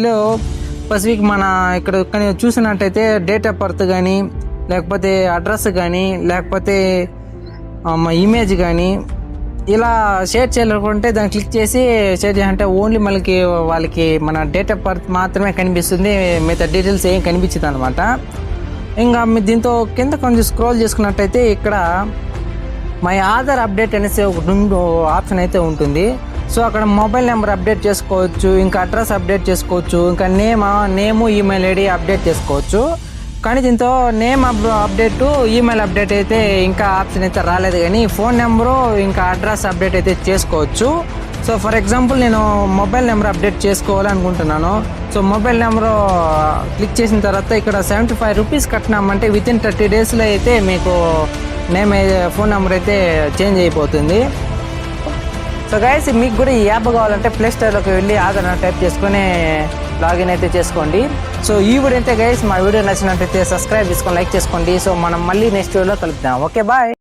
లో స్పెసిఫిక్ మన ఇక్కడ చూసినట్టయితే డేట్ ఆఫ్ బర్త్ కానీ, లేకపోతే అడ్రస్ కానీ, లేకపోతే మా ఇమేజ్ కానీ ఇలా షేర్ చేయాలనుకుంటే దాన్ని క్లిక్ చేసి షేర్ చేయాలంటే ఓన్లీ మనకి వాళ్ళకి మన డేట్ ఆఫ్ బర్త్ మాత్రమే కనిపిస్తుంది, మిగతా డీటెయిల్స్ ఏం కనిపించదు అనమాట. ఇంకా దీంతో కింద కొంచెం స్క్రోల్ చేసుకున్నట్టయితే ఇక్కడ మై ఆధార్ అప్డేట్ అనేసి ఒక ఆప్షన్ అయితే ఉంటుంది. సో అక్కడ మొబైల్ నెంబర్ అప్డేట్ చేసుకోవచ్చు, ఇంకా అడ్రస్ అప్డేట్ చేసుకోవచ్చు, ఇంకా నేము ఈమెయిల్ ఐడి అప్డేట్ చేసుకోవచ్చు. కానీ దీంతో నేమ్ అప్డేట్, ఈమెయిల్ అప్డేట్ అయితే ఇంకా ఆప్షన్ అయితే రాలేదు, కానీ ఫోన్ నెంబరు ఇంకా అడ్రస్ అప్డేట్ అయితే చేసుకోవచ్చు. సో ఫర్ ఎగ్జాంపుల్ నేను మొబైల్ నెంబర్ అప్డేట్ చేసుకోవాలనుకుంటున్నాను. సో మొబైల్ నెంబరు క్లిక్ చేసిన తర్వాత ఇక్కడ 75 రూపీస్ కట్టినామంటే వితిన్ 30 డేస్లో అయితే మీకు ఫోన్ నెంబర్ అయితే చేంజ్ అయిపోతుంది. సో గైస్, మీకు కూడా ఈ యాప్ కావాలంటే ప్లే స్టోర్లోకి వెళ్ళి ఆధార్ టైప్ చేసుకొని లాగిన్ అయితే చేసుకోండి. సో ఈ వీడియో అయితే గైస్, మా వీడియో నచ్చినట్టయితే సబ్స్క్రైబ్ చేసుకొని లైక్ చేసుకోండి. సో మనం మళ్ళీ నెక్స్ట్ వీడియోలో కలుద్దాం. Okay, bye.